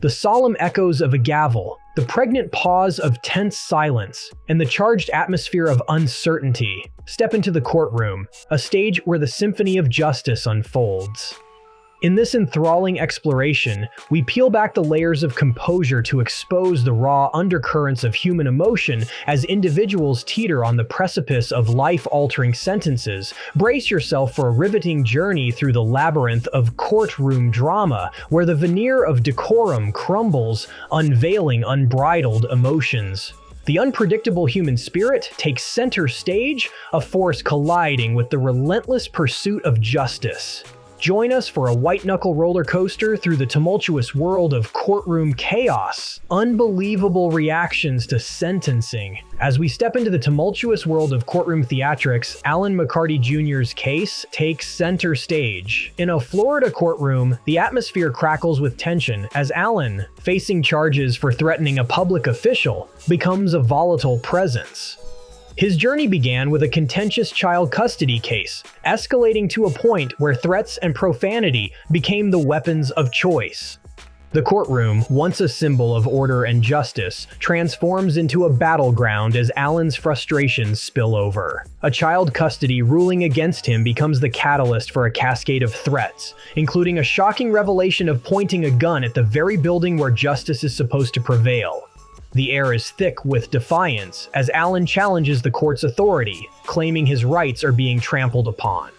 The solemn echoes of a gavel, the pregnant pause of tense silence, and the charged atmosphere of uncertainty step into the courtroom, a stage where the symphony of justice unfolds. In this enthralling exploration, we peel back the layers of composure to expose the raw undercurrents of human emotion as individuals teeter on the precipice of life-altering sentences. Brace yourself for a riveting journey through the labyrinth of courtroom drama, where the veneer of decorum crumbles, unveiling unbridled emotions. The unpredictable human spirit takes center stage, a force colliding with the relentless pursuit of justice. Join us for a white-knuckle roller coaster through the tumultuous world of courtroom chaos, unbelievable reactions to sentencing. As we step into the tumultuous world of courtroom theatrics, Alan McCarty Jr.'s case takes center stage. In a Florida courtroom, the atmosphere crackles with tension as Alan, facing charges for threatening a public official, becomes a volatile presence. His journey began with a contentious child custody case, escalating to a point where threats and profanity became the weapons of choice. The courtroom, once a symbol of order and justice, transforms into a battleground as Alan's frustrations spill over. A child custody ruling against him becomes the catalyst for a cascade of threats, including a shocking revelation of pointing a gun at the very building where justice is supposed to prevail. The air is thick with defiance as Alan challenges the court's authority, claiming his rights are being trampled upon.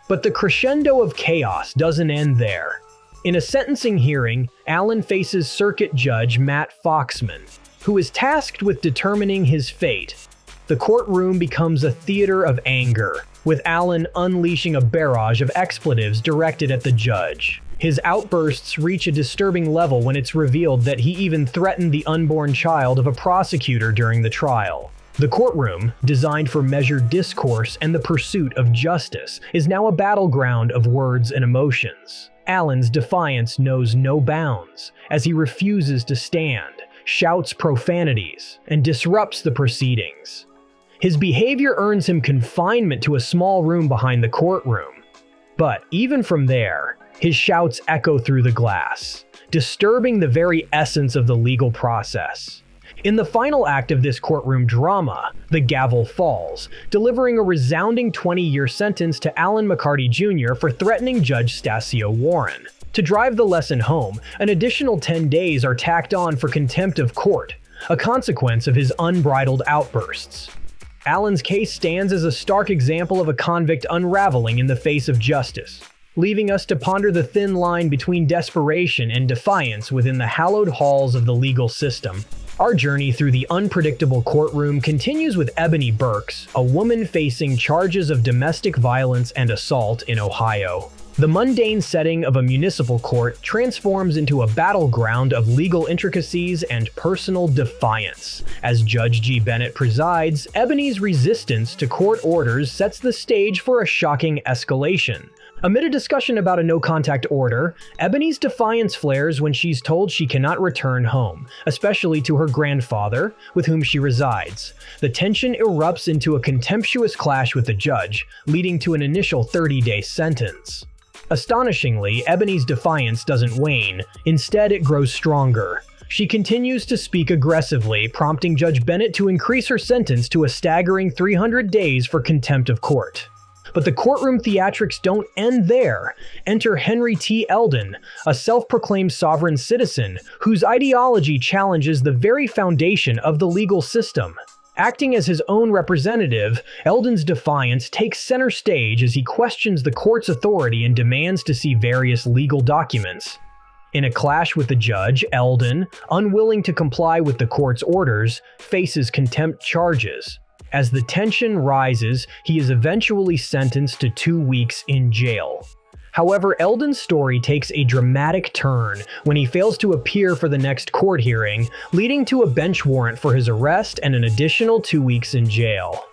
But the crescendo of chaos doesn't end there. In a sentencing hearing, Alan faces Circuit Judge Matt Foxman, who is tasked with determining his fate. The courtroom becomes a theater of anger, with Alan unleashing a barrage of expletives directed at the judge. His outbursts reach a disturbing level when it's revealed that he even threatened the unborn child of a prosecutor during the trial. The courtroom, designed for measured discourse and the pursuit of justice, is now a battleground of words and emotions. Alan's defiance knows no bounds, as he refuses to stand, shouts profanities, and disrupts the proceedings. His behavior earns him confinement to a small room behind the courtroom. But even from there, his shouts echo through the glass, disturbing the very essence of the legal process. In the final act of this courtroom drama, the gavel falls, delivering a resounding 20-year sentence to Alan McCarty Jr. for threatening Judge Stasio Warren. To drive the lesson home, an additional 10 days are tacked on for contempt of court, a consequence of his unbridled outbursts. Alan's case stands as a stark example of a convict unraveling in the face of justice, leaving us to ponder the thin line between desperation and defiance within the hallowed halls of the legal system. Our journey through the unpredictable courtroom continues with Ebony Burks, a woman facing charges of domestic violence and assault in Ohio. The mundane setting of a municipal court transforms into a battleground of legal intricacies and personal defiance. As Judge G. Bennett presides, Ebony's resistance to court orders sets the stage for a shocking escalation. Amid a discussion about a no-contact order, Ebony's defiance flares when she's told she cannot return home, especially to her grandfather, with whom she resides. The tension erupts into a contemptuous clash with the judge, leading to an initial 30-day sentence. Astonishingly, Ebony's defiance doesn't wane. Instead, it grows stronger. She continues to speak aggressively, prompting Judge Bennett to increase her sentence to a staggering 300 days for contempt of court. But the courtroom theatrics don't end there. Enter Henry T. Eldon, a self-proclaimed sovereign citizen whose ideology challenges the very foundation of the legal system. Acting as his own representative, Eldon's defiance takes center stage as he questions the court's authority and demands to see various legal documents. In a clash with the judge, Eldon, unwilling to comply with the court's orders, faces contempt charges. As the tension rises, he is eventually sentenced to 2 weeks in jail. However, Eldon's story takes a dramatic turn when he fails to appear for the next court hearing, leading to a bench warrant for his arrest and an additional 2 weeks in jail.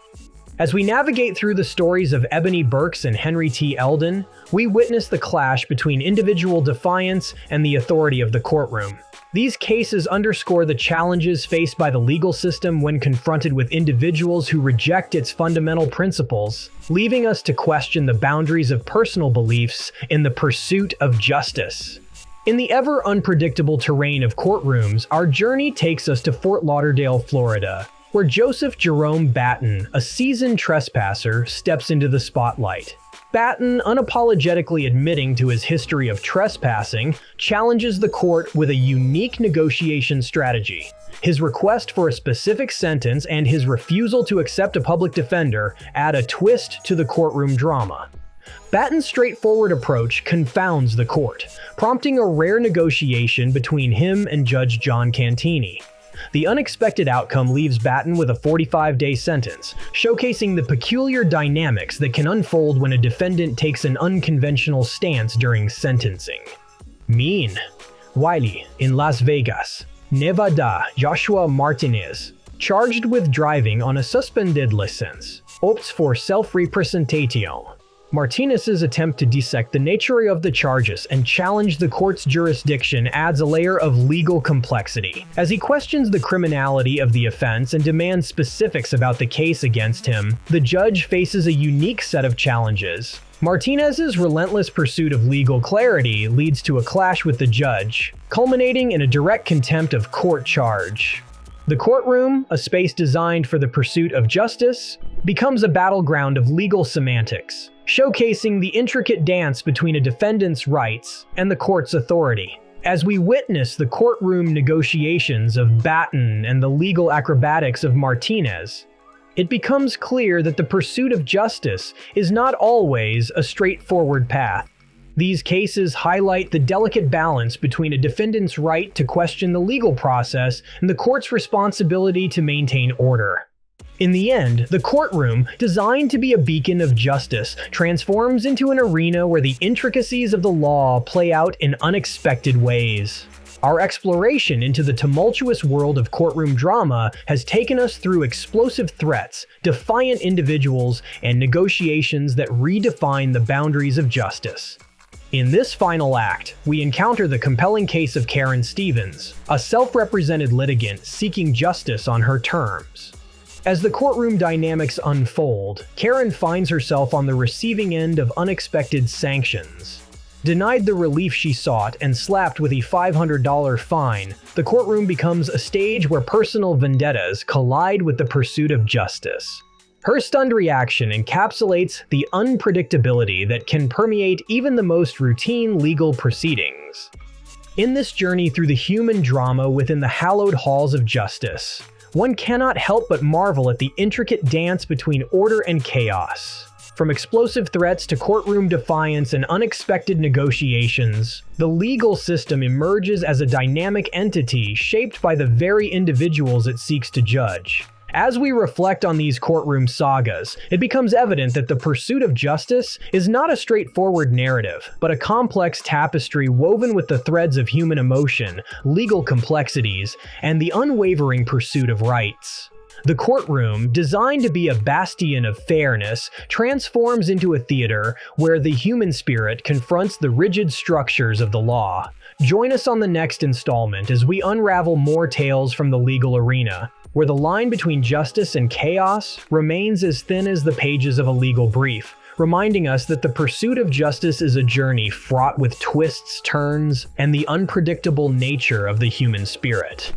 As we navigate through the stories of Ebony Burks and Henry T. Eldon, we witness the clash between individual defiance and the authority of the courtroom. These cases underscore the challenges faced by the legal system when confronted with individuals who reject its fundamental principles, leaving us to question the boundaries of personal beliefs in the pursuit of justice. In the ever-unpredictable terrain of courtrooms, our journey takes us to Fort Lauderdale, Florida, where Joseph Jerome Batten, a seasoned trespasser, steps into the spotlight. Batten, unapologetically admitting to his history of trespassing, challenges the court with a unique negotiation strategy. His request for a specific sentence and his refusal to accept a public defender add a twist to the courtroom drama. Batten's straightforward approach confounds the court, prompting a rare negotiation between him and Judge John Cantini. The unexpected outcome leaves Batten with a 45-day sentence, showcasing the peculiar dynamics that can unfold when a defendant takes an unconventional stance during sentencing. Meanwhile, in Las Vegas, Nevada, Joshua Martinez, charged with driving on a suspended license, opts for self-representation. Martinez's attempt to dissect the nature of the charges and challenge the court's jurisdiction adds a layer of legal complexity. As he questions the criminality of the offense and demands specifics about the case against him, the judge faces a unique set of challenges. Martinez's relentless pursuit of legal clarity leads to a clash with the judge, culminating in a direct contempt of court charge. The courtroom, a space designed for the pursuit of justice, becomes a battleground of legal semantics, showcasing the intricate dance between a defendant's rights and the court's authority. As we witness the courtroom negotiations of Batten and the legal acrobatics of Martinez, it becomes clear that the pursuit of justice is not always a straightforward path. These cases highlight the delicate balance between a defendant's right to question the legal process and the court's responsibility to maintain order. In the end, the courtroom, designed to be a beacon of justice, transforms into an arena where the intricacies of the law play out in unexpected ways. Our exploration into the tumultuous world of courtroom drama has taken us through explosive threats, defiant individuals, and negotiations that redefine the boundaries of justice. In this final act, we encounter the compelling case of Karen Stevens, a self-represented litigant seeking justice on her terms. As the courtroom dynamics unfold, Karen finds herself on the receiving end of unexpected sanctions. Denied the relief she sought and slapped with a $500 fine, the courtroom becomes a stage where personal vendettas collide with the pursuit of justice. Her stunned reaction encapsulates the unpredictability that can permeate even the most routine legal proceedings. In this journey through the human drama within the hallowed halls of justice, one cannot help but marvel at the intricate dance between order and chaos. From explosive threats to courtroom defiance and unexpected negotiations, the legal system emerges as a dynamic entity shaped by the very individuals it seeks to judge. As we reflect on these courtroom sagas, it becomes evident that the pursuit of justice is not a straightforward narrative, but a complex tapestry woven with the threads of human emotion, legal complexities, and the unwavering pursuit of rights. The courtroom, designed to be a bastion of fairness, transforms into a theater where the human spirit confronts the rigid structures of the law. Join us on the next installment as we unravel more tales from the legal arena, where the line between justice and chaos remains as thin as the pages of a legal brief, reminding us that the pursuit of justice is a journey fraught with twists, turns, and the unpredictable nature of the human spirit.